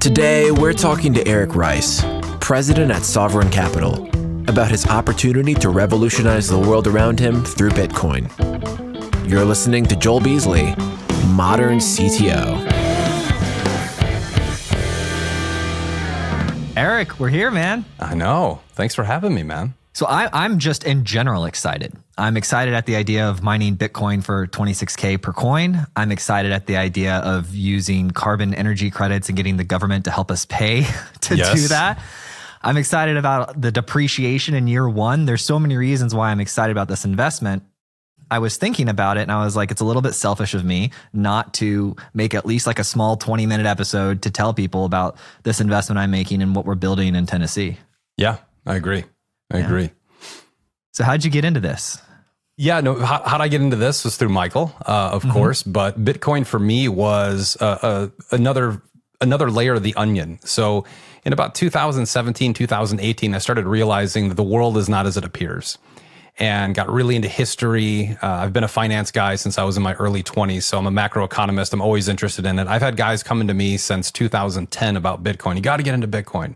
Today, we're talking to Eric Rice, president at SOVRN Capital, about his opportunity to revolutionize the world around him through Bitcoin. You're listening to Joel Beasley, Modern CTO. Eric, we're here, man. I know. Thanks for having me, man. So I'm just in general excited. I'm excited at the idea of mining Bitcoin for 26K per coin. I'm excited at the idea of using carbon energy credits and getting the government to help us pay to do that. I'm excited about the depreciation in year one. There's so many reasons why I'm excited about this investment. I was thinking about it and I was like, it's a little bit selfish of me not to make at least like a small 20-minute episode to tell people about this investment I'm making and what we're building in Tennessee. Yeah, I agree. I agree. So how'd you get into this? Yeah, no. How'd I get into this was through Michael, of course. But Bitcoin for me was another layer of the onion. So in about 2017, 2018, I started realizing that the world is not as it appears, and got really into history. I've been a finance guy since I was in my early 20s, so I'm a macroeconomist. I'm always interested in it. I've had guys coming to me since 2010 about Bitcoin. You got to get into Bitcoin.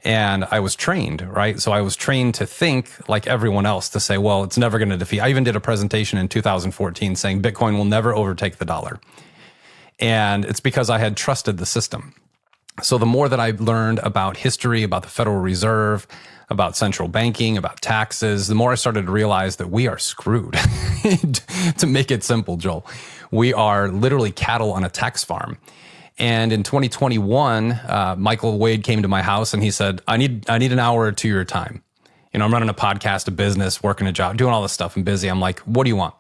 And I was trained, right? So I was trained to think like everyone else, to say, well, it's never going to defeat. I even did a presentation in 2014 saying Bitcoin will never overtake the dollar. And it's because I had trusted the system. So the more that I learned about history, about the Federal Reserve, about central banking, about taxes, the more I started to realize that we are screwed. To make it simple, Joel, we are literally cattle on a tax farm. And in 2021, Michael Wade came to my house and he said, I need an hour or two of your time. You know, I'm running a podcast, a business, working a job, doing all this stuff. I'm busy. I'm like, what do you want?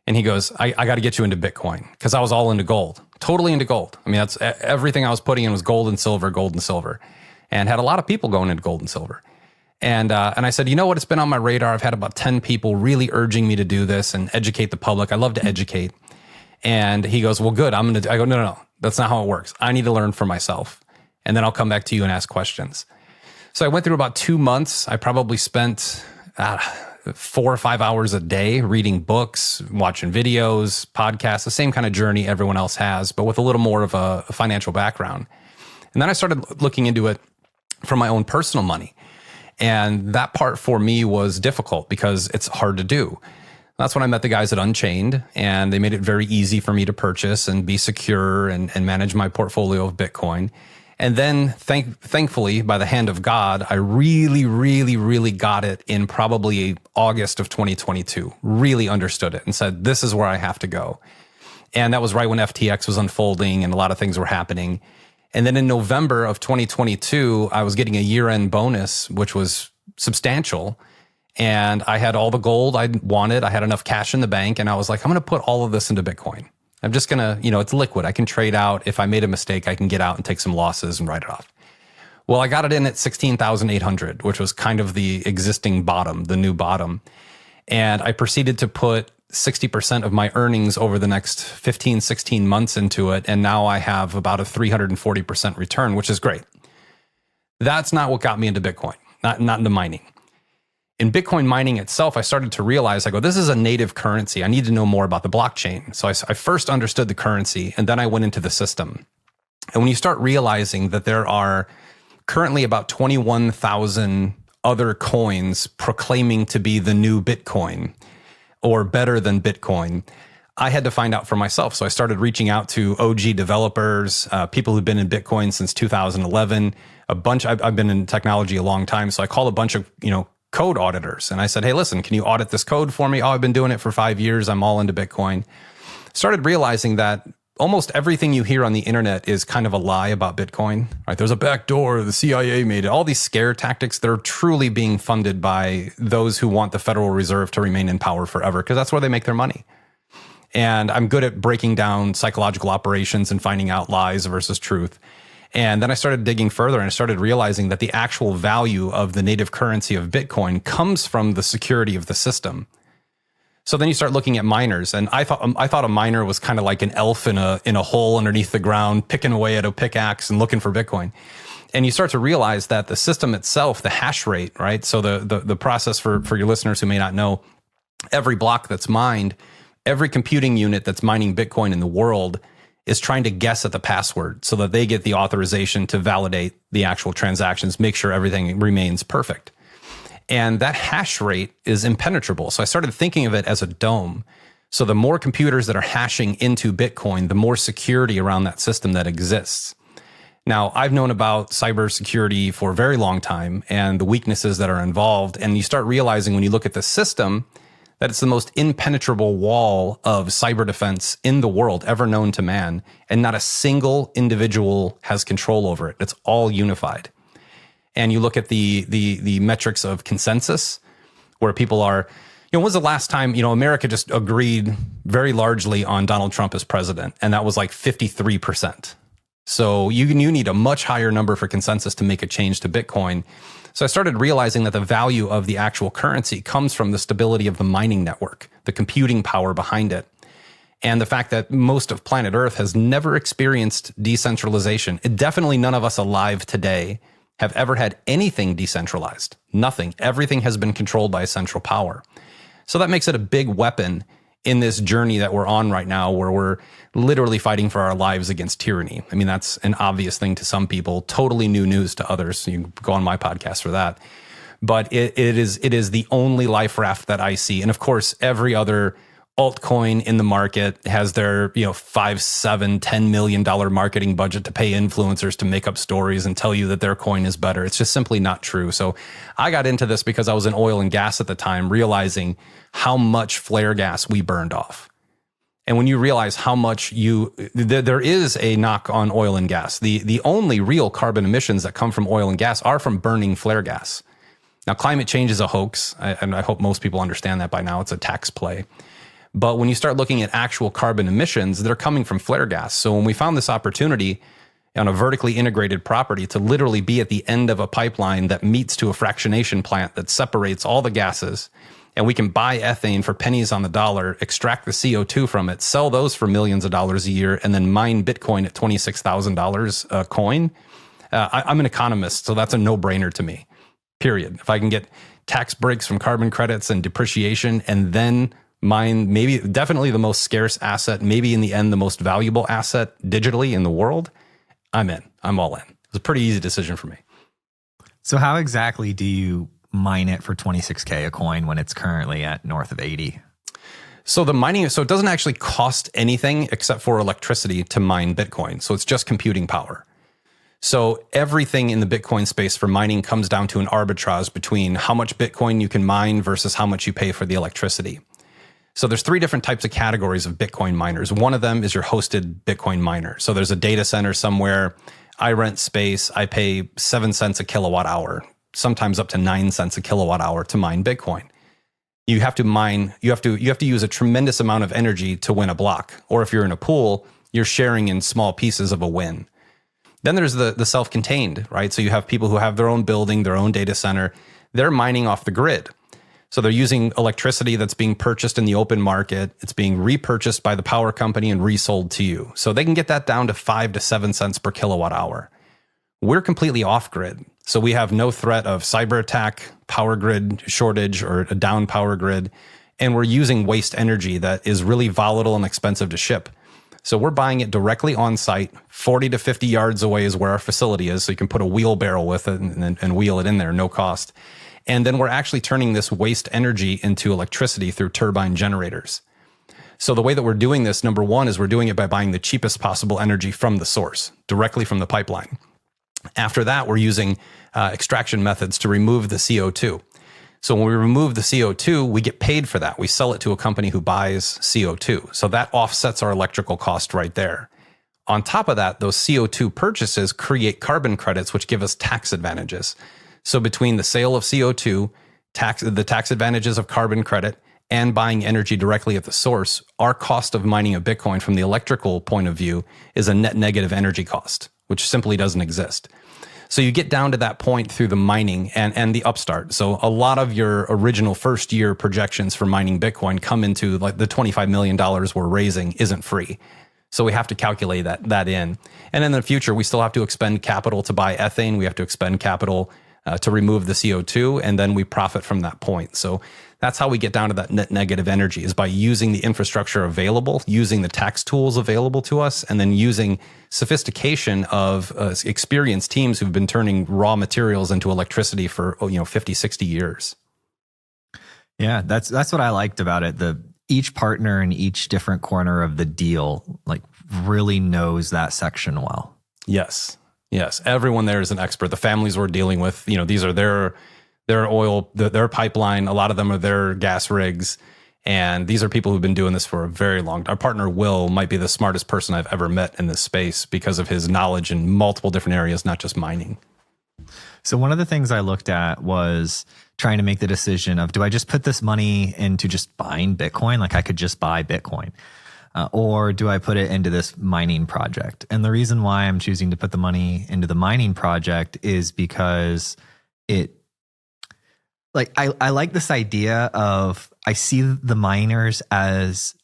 And he goes, I got to get you into Bitcoin, because I was all into gold, totally into gold. I mean, that's everything I was putting in was gold and silver, and had a lot of people going into gold and silver. And I said, you know what? It's been on my radar. I've had about 10 people really urging me to do this and educate the public. I love to educate. And he goes, well, good. I go, no. That's not how it works. I need to learn for myself, and then I'll come back to you and ask questions. So I went through about 2 months. I probably spent 4 or 5 hours a day reading books, watching videos, podcasts, the same kind of journey everyone else has, but with a little more of a financial background. And then I started looking into it for my own personal money. And that part for me was difficult because it's hard to do. That's when I met the guys at Unchained, and they made it very easy for me to purchase and be secure and manage my portfolio of Bitcoin. And then thankfully, by the hand of God, I really got it in probably August of 2022, really understood it and said, this is where I have to go. And that was right when FTX was unfolding and a lot of things were happening. And then in November of 2022, I was getting a year-end bonus, which was substantial. And I had all the gold I wanted. I had enough cash in the bank. And I was like, I'm going to put all of this into Bitcoin. I'm just going to, it's liquid. I can trade out. If I made a mistake, I can get out and take some losses and write it off. Well, I got it in at 16,800, which was kind of the existing bottom, the new bottom. And I proceeded to put 60% of my earnings over the next 15, 16 months into it. And now I have about a 340% return, which is great. That's not what got me into Bitcoin, not into mining. In Bitcoin mining itself, I started to realize, this is a native currency. I need to know more about the blockchain. So I first understood the currency, and then I went into the system. And when you start realizing that there are currently about 21,000 other coins proclaiming to be the new Bitcoin or better than Bitcoin, I had to find out for myself. So I started reaching out to OG developers, people who've been in Bitcoin since 2011, I've been in technology a long time. So I called a bunch of, code auditors. And I said, hey, listen, can you audit this code for me? Oh, I've been doing it for 5 years. I'm all into Bitcoin. Started realizing that almost everything you hear on the internet is kind of a lie about Bitcoin, right? There's a back door, the CIA made it. All these scare tactics, they're truly being funded by those who want the Federal Reserve to remain in power forever, because that's where they make their money. And I'm good at breaking down psychological operations and finding out lies versus truth. And then I started digging further and I started realizing that the actual value of the native currency of Bitcoin comes from the security of the system. So then you start looking at miners, and I thought a miner was kind of like an elf in a hole underneath the ground, picking away at a pickaxe and looking for Bitcoin. And you start to realize that the system itself, the hash rate, right? So the process for your listeners who may not know, every block that's mined, every computing unit that's mining Bitcoin in the world is trying to guess at the password so that they get the authorization to validate the actual transactions, make sure everything remains perfect. And that hash rate is impenetrable. So I started thinking of it as a dome. So the more computers that are hashing into Bitcoin, the more security around that system that exists. Now, I've known about cybersecurity for a very long time and the weaknesses that are involved. And you start realizing when you look at the system that it's the most impenetrable wall of cyber defense in the world ever known to man. And not a single individual has control over it. It's all unified. And you look at the metrics of consensus where people are, when was the last time, America just agreed very largely on Donald Trump as president? And that was like 53%. So you need a much higher number for consensus to make a change to Bitcoin. So I started realizing that the value of the actual currency comes from the stability of the mining network, the computing power behind it, and the fact that most of planet Earth has never experienced decentralization. Definitely none of us alive today have ever had anything decentralized. Nothing. Everything has been controlled by a central power. So that makes it a big weapon in this journey that we're on right now, where we're literally fighting for our lives against tyranny. I mean, that's an obvious thing to some people, totally new news to others. You can go on my podcast for that. But it is the only life raft that I see. And of course, every other altcoin in the market has their, $5, $7, $10 million marketing budget to pay influencers to make up stories and tell you that their coin is better. It's just simply not true. So I got into this because I was in oil and gas at the time, realizing how much flare gas we burned off. And when you realize how much there is a knock on oil and gas. The only real carbon emissions that come from oil and gas are from burning flare gas. Now, climate change is a hoax, and I hope most people understand that by now. It's a tax play. But when you start looking at actual carbon emissions, they're coming from flare gas. So when we found this opportunity on a vertically integrated property to literally be at the end of a pipeline that meets to a fractionation plant that separates all the gases, and we can buy ethane for pennies on the dollar, extract the CO2 from it, sell those for millions of dollars a year, and then mine Bitcoin at $26,000 a coin, I'm an economist, so that's a no-brainer to me, period. If I can get tax breaks from carbon credits and depreciation and then mine definitely the most scarce asset, maybe in the end the most valuable asset digitally in the world, I'm in. I'm all in. It's a pretty easy decision for me. So how exactly do you mine it for 26K a coin when it's currently at north of 80? So the mining, it doesn't actually cost anything except for electricity to mine Bitcoin. So it's just computing power. So everything in the Bitcoin space for mining comes down to an arbitrage between how much Bitcoin you can mine versus how much you pay for the electricity. So there's three different types of categories of Bitcoin miners. One of them is your hosted Bitcoin miner. So there's a data center somewhere. I rent space. I pay 7 cents a kilowatt hour, sometimes up to 9 cents a kilowatt hour to mine Bitcoin. You have to use a tremendous amount of energy to win a block. Or if you're in a pool, you're sharing in small pieces of a win. Then there's the self-contained, right? So you have people who have their own building, their own data center. They're mining off the grid. So they're using electricity that's being purchased in the open market. It's being repurchased by the power company and resold to you. So they can get that down to 5 to 7 cents per kilowatt hour. We're completely off grid. So we have no threat of cyber attack, power grid shortage, or a down power grid. And we're using waste energy that is really volatile and expensive to ship. So we're buying it directly on site. 40 to 50 yards away is where our facility is. So you can put a wheelbarrow with it and wheel it in there, no cost. And then we're actually turning this waste energy into electricity through turbine generators. So the way that we're doing this, number one, is we're doing it by buying the cheapest possible energy from the source, directly from the pipeline. After that, we're using extraction methods to remove the CO2. So when we remove the CO2, we get paid for that. We sell it to a company who buys CO2. So that offsets our electrical cost right there. On top of that, those CO2 purchases create carbon credits, which give us tax advantages. So between the sale of CO2, the tax advantages of carbon credit, and buying energy directly at the source, our cost of mining a Bitcoin from the electrical point of view is a net negative energy cost, which simply doesn't exist. So you get down to that point through the mining and the upstart. So a lot of your original first year projections for mining Bitcoin come into like the $25 million we're raising isn't free. So we have to calculate that in. And in the future, we still have to expend capital to buy ethane. We have to expend capital to remove the CO2, and then we profit from that point. So that's how we get down to that net negative energy, is by using the infrastructure available, using the tax tools available to us, and then using sophistication of experienced teams who've been turning raw materials into electricity for 50, 60 years. Yeah, that's what I liked about it. Each partner in each different corner of the deal like really knows that section well. Yes. Everyone there is an expert. The families we're dealing with, these are their oil, their pipeline. A lot of them are their gas rigs. And these are people who've been doing this for a very long time. Our partner, Will, might be the smartest person I've ever met in this space because of his knowledge in multiple different areas, not just mining. So one of the things I looked at was trying to make the decision of, do I just put this money into just buying Bitcoin? Like I could just buy Bitcoin. Or do I put it into this mining project? And the reason why I'm choosing to put the money into the mining project is because I like this idea of, I see the miners as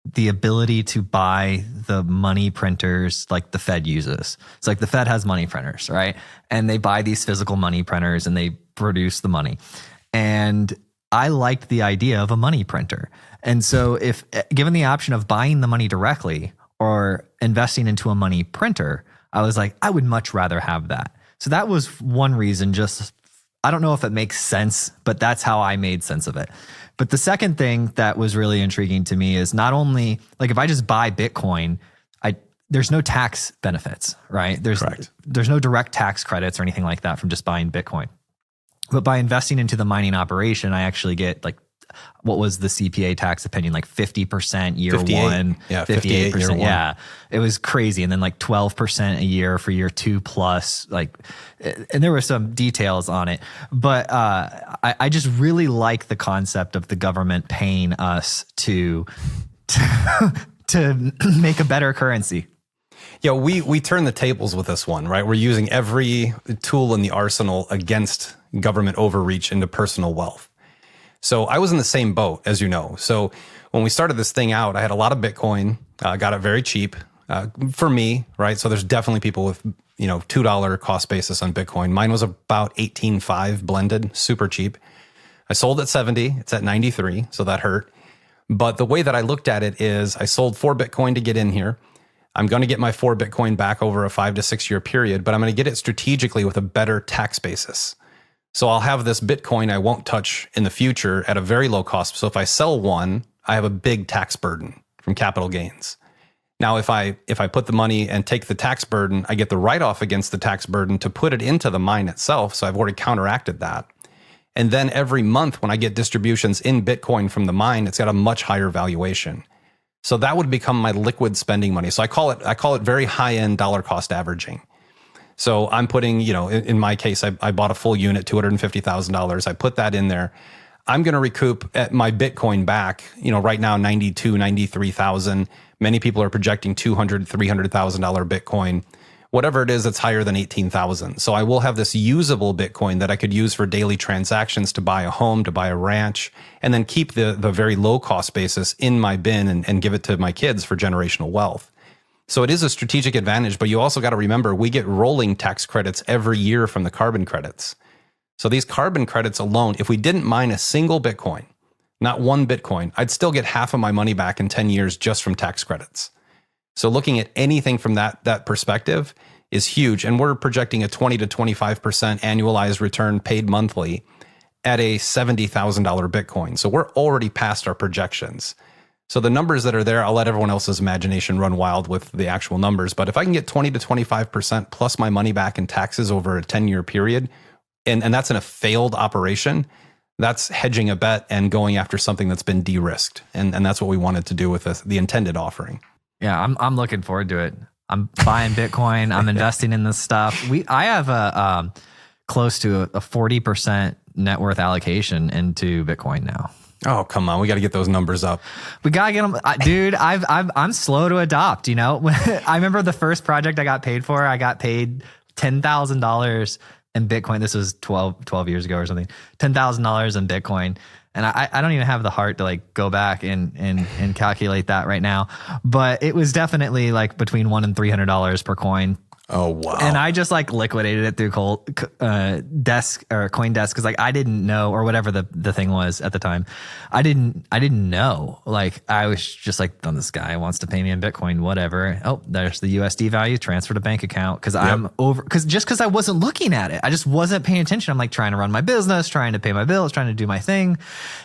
the ability to buy the money printers like the Fed uses. It's like the Fed has money printers, right? And they buy these physical money printers and they produce the money. And I liked the idea of a money printer. And so if given the option of buying the money directly or investing into a money printer, I was like, I would much rather have that. So that was one reason. Just, I don't know if it makes sense, but that's how I made sense of it. But the second thing that was really intriguing to me is not only like, if I just buy Bitcoin, there's no tax benefits, right? There's no direct tax credits or anything like that from just buying Bitcoin. But by investing into the mining operation, I actually get like, what was the CPA tax opinion? Like 50% year 58. one, Yeah, 58% year one. Yeah, it was crazy. And then like 12% a year for year 2 plus, like, and there were some details on it. But I just really like the concept of the government paying us to make a better currency. Yeah, we turn the tables with this one, right? We're using every tool in the arsenal against government overreach into personal wealth. So I was in the same boat, as you know. So when we started this thing out, I had a lot of Bitcoin, got it very cheap for me, right? So there's definitely people with, $2 cost basis on Bitcoin. Mine was about 18.5 blended, super cheap. I sold at 70, it's at 93, so that hurt. But the way that I looked at it is I sold 4 Bitcoin to get in here. I'm going to get my 4 Bitcoin back over a 5 to 6 year period, but I'm going to get it strategically with a better tax basis. So I'll have this Bitcoin I won't touch in the future at a very low cost. So if I sell one, I have a big tax burden from capital gains. Now, if I put the money and take the tax burden, I get the write-off against the tax burden to put it into the mine itself. So I've already counteracted that. And then every month when I get distributions in Bitcoin from the mine, it's got a much higher valuation. So that would become my liquid spending money. So I call it very high-end dollar cost averaging. So I'm putting, in my case, I bought a full unit, $250,000. I put that in there. I'm going to recoup at my Bitcoin back, right now, 92, 93,000. Many people are projecting $200,000, $300,000 Bitcoin. Whatever it is, it's higher than 18,000. So I will have this usable Bitcoin that I could use for daily transactions to buy a home, to buy a ranch, and then keep the very low cost basis in my bin and give it to my kids for generational wealth. So it is a strategic advantage, but you also got to remember we get rolling tax credits every year from the carbon credits. So these carbon credits alone, if we didn't mine a single Bitcoin, not one Bitcoin, I'd still get half of my money back in 10 years just from tax credits. So looking at anything from that perspective is huge. And we're projecting a 20 to 25% annualized return paid monthly at a $70,000 Bitcoin. So we're already past our projections. So the numbers that are there, I'll let everyone else's imagination run wild with the actual numbers. But if I can get 20 to 25% plus my money back in taxes over a 10-year period, and that's in a failed operation, that's hedging a bet and going after something that's been de-risked. And that's what we wanted to do with the intended offering. Yeah, I'm looking forward to it. I'm buying Bitcoin. I'm investing in this stuff. I have a close to a 40% net worth allocation into Bitcoin now. Oh, come on. We got to get those numbers up. We got to get them. Dude, I'm slow to adopt, I remember the first project I got paid for, I got paid $10,000 in Bitcoin. This was 12 years ago or something. $10,000 in Bitcoin. And I don't even have the heart to go back and calculate that right now. But it was definitely between $100 and $300 per coin. Oh, wow. And I just like liquidated it through desk or CoinDesk because like I didn't know, or whatever the thing was at the time. I didn't know. Like I was just like, oh, this guy wants to pay me in Bitcoin, whatever. Oh, there's the USD value, transfer to bank account because because I wasn't looking at it. I just wasn't paying attention. I'm like trying to run my business, trying to pay my bills, trying to do my thing.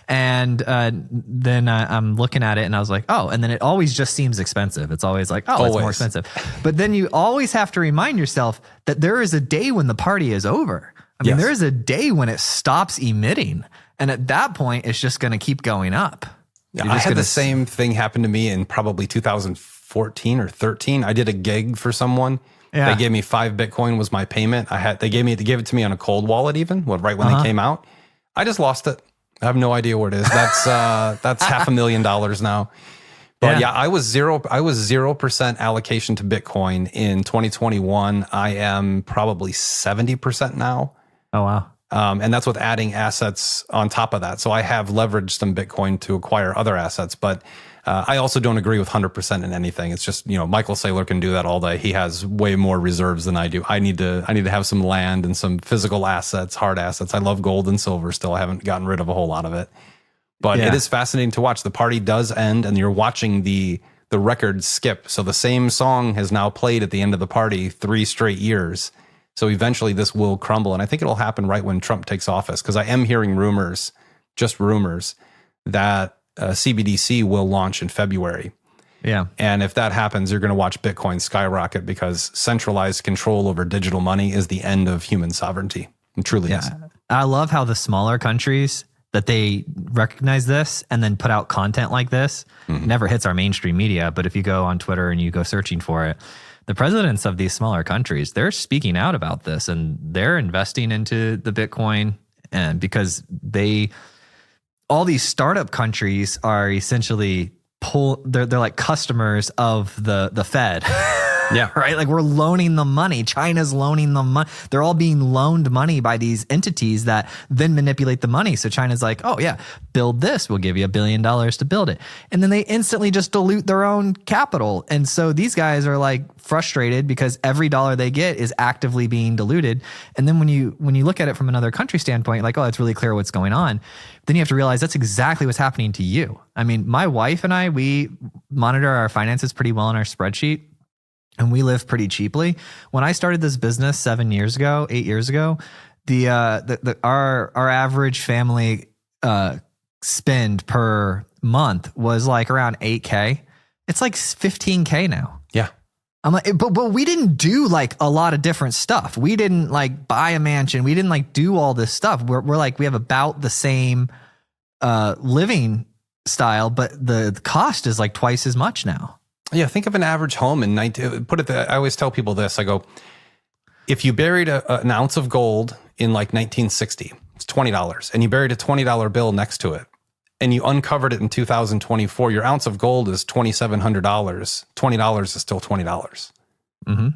And then I'm looking at it and I was like, oh, and then it always just seems expensive. It's always like, oh, it's more expensive. But then you always have to remind yourself that there is a day when the party is over. I mean, there is a day when it stops emitting. And at that point, it's just going to keep going up. Yeah, I had the same thing happen to me in probably 2014 or 13. I did a gig for someone. Yeah. They gave me 5 Bitcoin was my payment. They gave it to me on a cold wallet even, right when they came out. I just lost it. I have no idea where it is. That's $500,000 now. But I was 0% allocation to Bitcoin in 2021. I am probably 70% now. Oh, wow. And that's with adding assets on top of that. So I have leveraged some Bitcoin to acquire other assets, but I also don't agree with 100% in anything. It's just, Michael Saylor can do that all day. He has way more reserves than I do. I need to have some land and some physical assets, hard assets. I love gold and silver still. I haven't gotten rid of a whole lot of it. But it is fascinating to watch. The party does end, and you're watching the record skip. So the same song has now played at the end of the party 3 straight years. So eventually this will crumble. And I think it'll happen right when Trump takes office, because I am hearing rumors, just rumors, that CBDC will launch in February. Yeah. And if that happens, you're going to watch Bitcoin skyrocket, because centralized control over digital money is the end of human sovereignty. It truly is. I love how the smaller countries that they recognize this and then put out content like this. Never hits our mainstream media, but if you go on Twitter and you go searching for it, the presidents of these smaller countries, they're speaking out about this and they're investing into the Bitcoin, and because all these startup countries are essentially they're like customers of the Fed. Yeah. Right. Like we're loaning them money. China's loaning them money. They're all being loaned money by these entities that then manipulate the money. So China's like, oh yeah, build this. We'll give you $1 billion to build it. And then they instantly just dilute their own capital. And so these guys are like frustrated because every dollar they get is actively being diluted. And then when you look at it from another country standpoint, like, oh, it's really clear what's going on. Then you have to realize that's exactly what's happening to you. I mean, my wife and I, we monitor our finances pretty well in our spreadsheet. And we live pretty cheaply. When I started this business 8 years ago, our average family spend per month was like around $8K. It's like $15K now. Yeah. I'm like, but we didn't do like a lot of different stuff. We didn't like buy a mansion. We didn't like do all this stuff. We're like, we have about the same living style, but the cost is like twice as much now. Yeah, think of an average home in I always tell people this. I go, if you buried an ounce of gold in like 1960, it's $20, and you buried a $20 bill next to it, and you uncovered it in 2024, your ounce of gold is $2,700. $20 is still $20. Mm-hmm.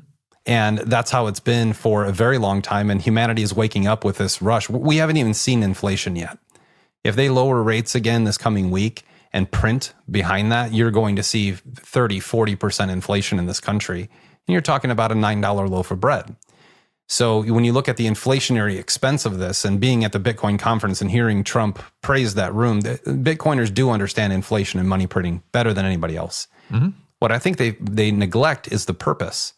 And that's how it's been for a very long time. And humanity is waking up with this rush. We haven't even seen inflation yet. If they lower rates again this coming week and print behind that, you're going to see 30, 40% inflation in this country. And you're talking about a $9 loaf of bread. So when you look at the inflationary expense of this, and being at the Bitcoin conference and hearing Trump praise that room, the Bitcoiners do understand inflation and money printing better than anybody else. Mm-hmm. What I think they neglect is the purpose.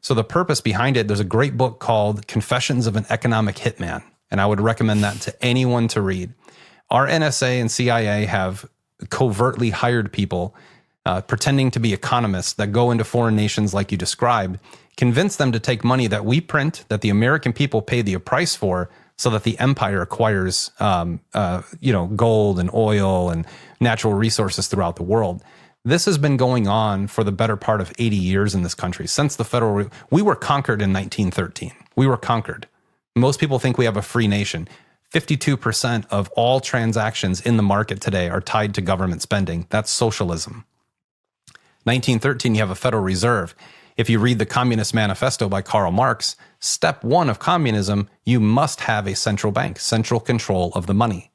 So the purpose behind it, there's a great book called Confessions of an Economic Hitman. And I would recommend that to anyone to read. Our NSA and CIA have covertly hired people pretending to be economists that go into foreign nations like you described, convince them to take money that we print, that the American people pay the price for, so that the empire acquires gold and oil and natural resources throughout the world. This has been going on for the better part of 80 years in this country. Since we were conquered in 1913. We were conquered. Most people think we have a free nation. 52% of all transactions in the market today are tied to government spending. That's socialism. 1913, you have a Federal Reserve. If you read the Communist Manifesto by Karl Marx, step 1 of communism, you must have a central bank, central control of the money.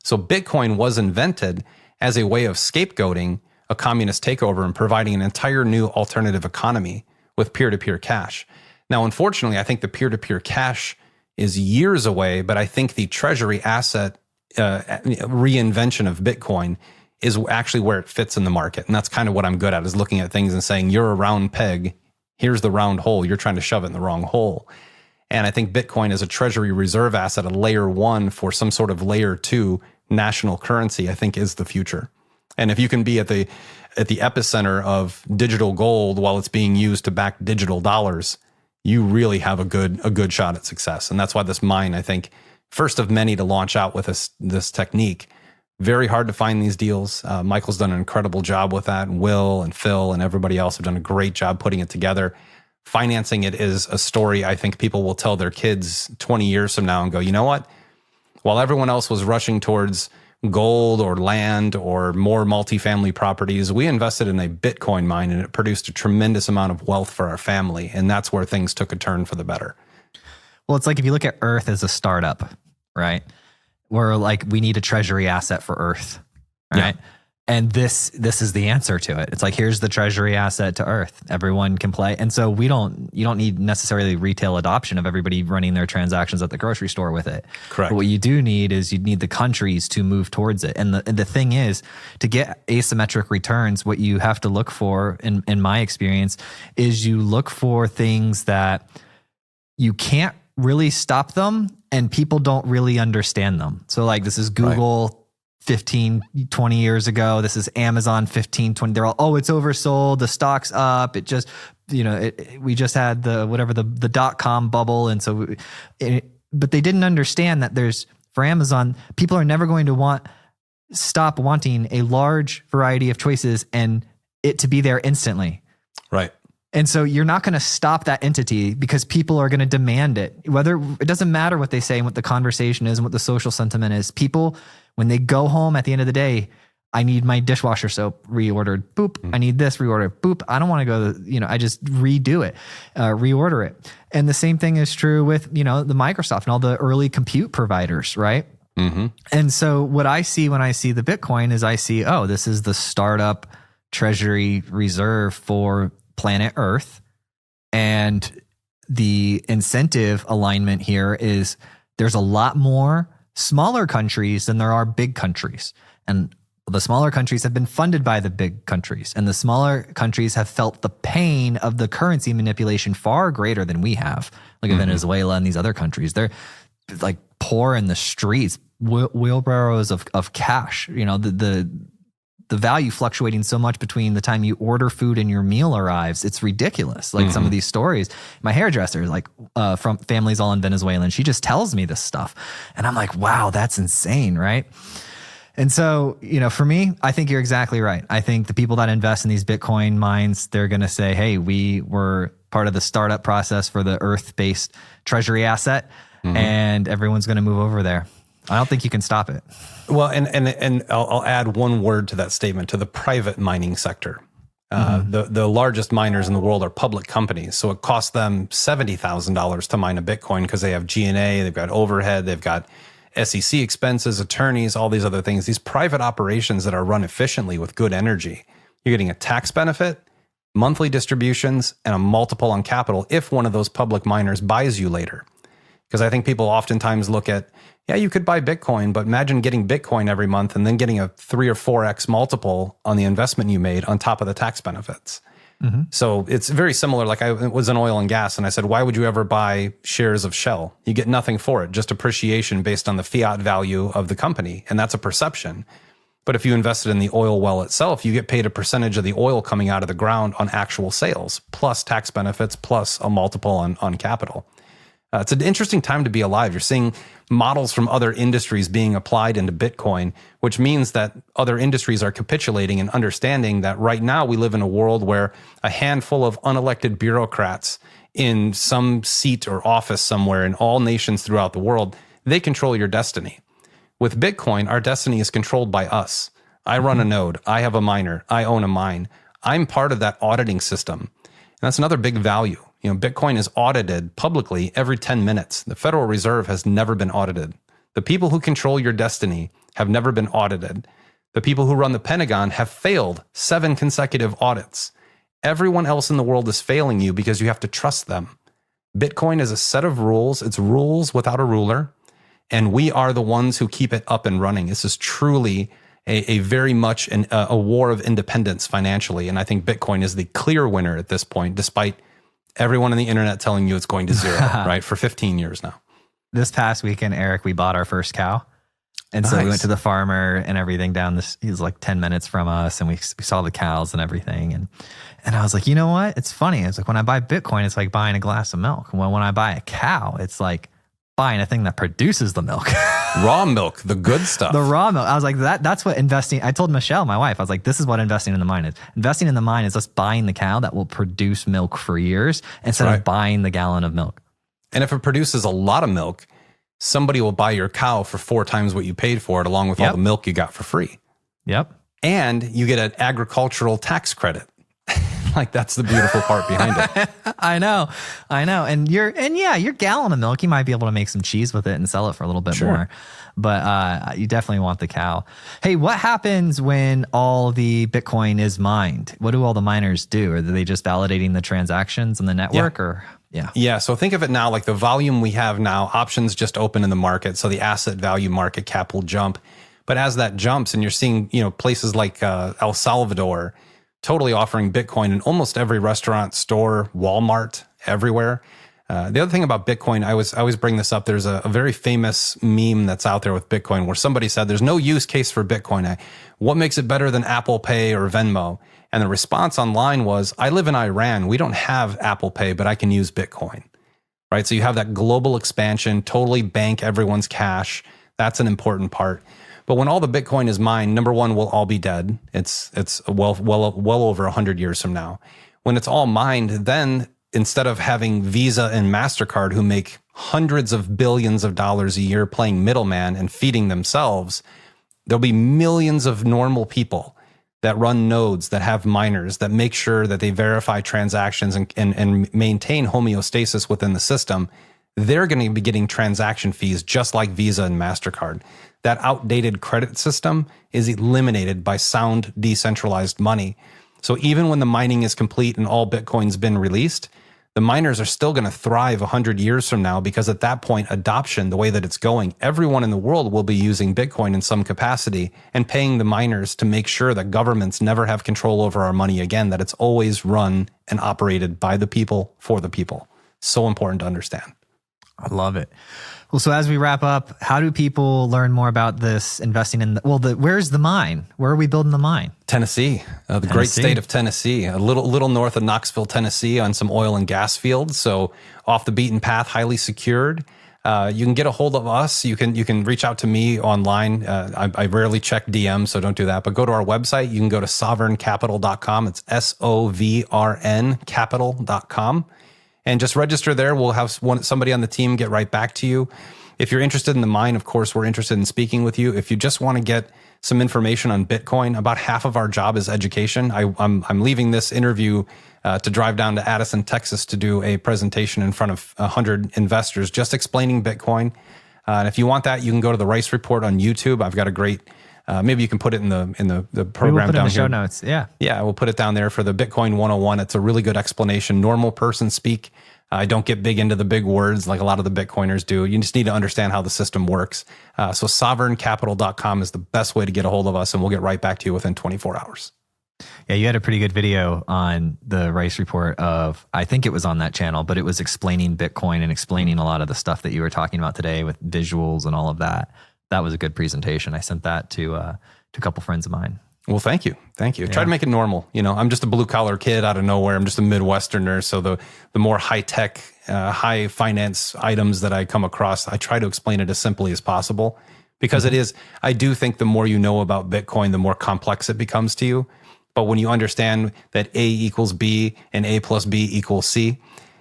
So Bitcoin was invented as a way of scapegoating a communist takeover and providing an entire new alternative economy, with peer-to-peer cash. Now, unfortunately, I think the peer-to-peer cash is years away, but I think the treasury asset reinvention of Bitcoin is actually where it fits in the market. And that's kind of what I'm good at, is looking at things and saying, you're a round peg, here's the round hole, you're trying to shove it in the wrong hole. And I think Bitcoin is a treasury reserve asset, a layer 1 for some sort of layer 2 national currency, I think is the future. And if you can be at the epicenter of digital gold while it's being used to back digital dollars, you really have a good shot at success. And that's why this mine, I think, first of many to launch out with this technique. Very hard to find these deals. Michael's done an incredible job with that. And Will and Phil and everybody else have done a great job putting it together. Financing it is a story I think people will tell their kids 20 years from now and go, you know what? While everyone else was rushing towards gold or land or more multifamily properties, we invested in a Bitcoin mine and it produced a tremendous amount of wealth for our family. And that's where things took a turn for the better. Well, it's like if you look at Earth as a startup, right? We're like, we need a treasury asset for Earth, right? Yeah. And this is the answer to it. It's like, here's the treasury asset to Earth. Everyone can play. And so you don't need necessarily retail adoption of everybody running their transactions at the grocery store with it. Correct. But what you do need is you need the countries to move towards it. And the thing is, to get asymmetric returns, what you have to look for, in my experience, is you look for things that you can't really stop them and people don't really understand them. So like, this is Google, right, 15, 20 years ago. This is Amazon 15, 20. They're all, oh, it's oversold. The stock's up. It just, we just had the .com bubble. And so, but they didn't understand that for Amazon, people are never going to stop wanting a large variety of choices and it to be there instantly. Right. And so you're not going to stop that entity because people are going to demand it. It doesn't matter what they say and what the conversation is and what the social sentiment is. People, when they go home at the end of the day, I need my dishwasher soap reordered. Boop. I need this reordered. Boop. I don't want to go, I just redo it, reorder it. And the same thing is true with, the Microsoft and all the early compute providers, right? Mm-hmm. And so what I see when I see the Bitcoin is I see, oh, this is the startup treasury reserve for planet Earth. And the incentive alignment here is there's a lot more smaller countries than there are big countries. And the smaller countries have been funded by the big countries. And the smaller countries have felt the pain of the currency manipulation far greater than we have. Like Venezuela and these other countries, they're like poor in the streets, wheelbarrows of cash. The value fluctuating so much between the time you order food and your meal arrives, it's ridiculous. Like some of these stories, my hairdresser, from families all in Venezuela, and she just tells me this stuff. And I'm like, wow, that's insane, right? And so, for me, I think you're exactly right. I think the people that invest in these Bitcoin mines, they're going to say, hey, we were part of the startup process for the Earth-based treasury asset, and everyone's going to move over there. I don't think you can stop it. Well, and I'll add one word to that statement, to the private mining sector. The largest miners in the world are public companies. So it costs them $70,000 to mine a Bitcoin because they have G&A, they've got overhead, they've got SEC expenses, attorneys, all these other things. These private operations that are run efficiently with good energy, you're getting a tax benefit, monthly distributions, and a multiple on capital if one of those public miners buys you later. Because I think people oftentimes look at, yeah, you could buy Bitcoin, but imagine getting Bitcoin every month and then getting a 3 or 4x multiple on the investment you made on top of the tax benefits. So it's very similar. Like I was in oil and gas and I said, why would you ever buy shares of Shell? You get nothing for it, just appreciation based on the fiat value of the company. And that's a perception. But if you invested in the oil well itself, you get paid a percentage of the oil coming out of the ground on actual sales, plus tax benefits, plus a multiple on capital. It's an interesting time to be alive. You're seeing models from other industries being applied into Bitcoin, which means that other industries are capitulating and understanding that right now we live in a world where a handful of unelected bureaucrats in some seat or office somewhere in all nations throughout the world, they control your destiny. With Bitcoin, our destiny is controlled by us. I run a node. I have a miner. I own a mine. I'm part of that auditing system. And that's another big value. Bitcoin is audited publicly every 10 minutes. The Federal Reserve has never been audited. The people who control your destiny have never been audited. The people who run the Pentagon have failed 7 consecutive audits. Everyone else in the world is failing you because you have to trust them. Bitcoin is a set of rules. It's rules without a ruler. And we are the ones who keep it up and running. This is truly a very much a war of independence financially. And I think Bitcoin is the clear winner at this point, despite everyone on the internet telling you it's going to zero, right? For 15 years now. This past weekend, Eric, we bought our first cow. And so we went to the farmer and everything down this, he was like 10 minutes from us, and we saw the cows and everything. And I was like, you know what? It's funny. It's like when I buy Bitcoin, it's like buying a glass of milk. When I buy a cow, it's like buying a thing that produces the milk. Raw milk, the good stuff. The raw milk. I was like, that's what investing, I told Michelle, my wife, I was like, this is what investing in the mine is. Investing in the mine is just buying the cow that will produce milk for years instead of buying the gallon of milk. And if it produces a lot of milk, somebody will buy your cow for 4 times what you paid for it, along with all the milk you got for free. Yep. And you get an agricultural tax credit. Like, that's the beautiful part behind it. I know. And your gallon of milk, you might be able to make some cheese with it and sell it for a little bit more. But you definitely want the cow. Hey, what happens when all the Bitcoin is mined? What do all the miners do? Are they just validating the transactions in the network Yeah. So think of it now like the volume we have now, options just open in the market. So the asset value market cap will jump. But as that jumps, and you're seeing, places like El Salvador totally offering Bitcoin in almost every restaurant, store, Walmart, everywhere. The other thing about Bitcoin, I always bring this up. There's a very famous meme that's out there with Bitcoin where somebody said, there's no use case for Bitcoin. What makes it better than Apple Pay or Venmo? And the response online was, I live in Iran. We don't have Apple Pay, but I can use Bitcoin, right? So you have that global expansion, totally bank everyone's cash. That's an important part. But when all the Bitcoin is mined, number one, we'll all be dead. It's well over 100 years from now. When it's all mined, then instead of having Visa and MasterCard, who make hundreds of billions of dollars a year playing middleman and feeding themselves, there'll be millions of normal people that run nodes, that have miners, that make sure that they verify transactions and maintain homeostasis within the system. They're going to be getting transaction fees just like Visa and MasterCard. That outdated credit system is eliminated by sound decentralized money. So even when the mining is complete and all Bitcoin's been released, the miners are still going to thrive 100 years from now, because at that point, adoption, the way that it's going, everyone in the world will be using Bitcoin in some capacity and paying the miners to make sure that governments never have control over our money again, that it's always run and operated by the people for the people. So important to understand. I love it. Well, so as we wrap up, how do people learn more about this investing in where's the mine? Where are we building the mine? Tennessee, the great state of Tennessee, a little north of Knoxville, Tennessee, on some oil and gas fields. So off the beaten path, highly secured. You can get a hold of us. You can reach out to me online. I rarely check DMs, so don't do that. But go to our website. You can go to SOVRNcapital.com. It's SOVRN capital.com. And just register there. We'll have somebody on the team get right back to you. If you're interested in the mine, of course, we're interested in speaking with you. If you just want to get some information on Bitcoin, about half of our job is education. I'm leaving this interview to drive down to Addison, Texas, to do a presentation in front of 100 investors, just explaining Bitcoin. And if you want that, you can go to the Rice Report on YouTube. I've got a great. Maybe you can put it in the program down here. Show notes. Yeah, we'll put it down there for the Bitcoin 101. It's a really good explanation. Normal person speak. I don't get big into the big words like a lot of the Bitcoiners do. You just need to understand how the system works. So SOVRNcapital.com is the best way to get a hold of us, and we'll get right back to you within 24 hours. Yeah, you had a pretty good video on the Rice Report I think it was on that channel, but it was explaining Bitcoin and explaining a lot of the stuff that you were talking about today with visuals and all of that. That was a good presentation. I sent that to a couple friends of mine. Well, thank you. Yeah. Try to make it normal. I'm just a blue collar kid out of nowhere. I'm just a Midwesterner. So the more high tech, high finance items that I come across, I try to explain it as simply as possible, because it is, I do think the more you know about Bitcoin, the more complex it becomes to you. But when you understand that A equals B and A plus B equals C,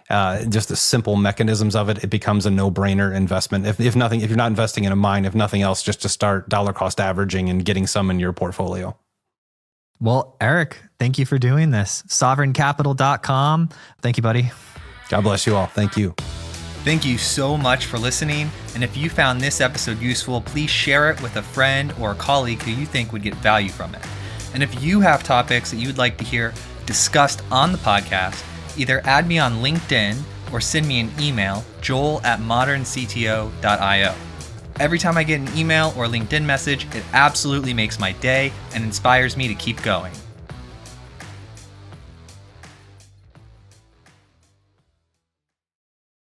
just the simple mechanisms of it, it becomes a no-brainer investment. If you're not investing in a mine, if nothing else, just to start dollar cost averaging and getting some in your portfolio. Well, Eric, thank you for doing this. SOVRNcapital.com. Thank you, buddy. God bless you all. Thank you. Thank you so much for listening. And if you found this episode useful, please share it with a friend or a colleague who you think would get value from it. And if you have topics that you'd like to hear, discussed on the podcast, either add me on LinkedIn or send me an email, joel@moderncto.io. Every time I get an email or LinkedIn message, it absolutely makes my day and inspires me to keep going.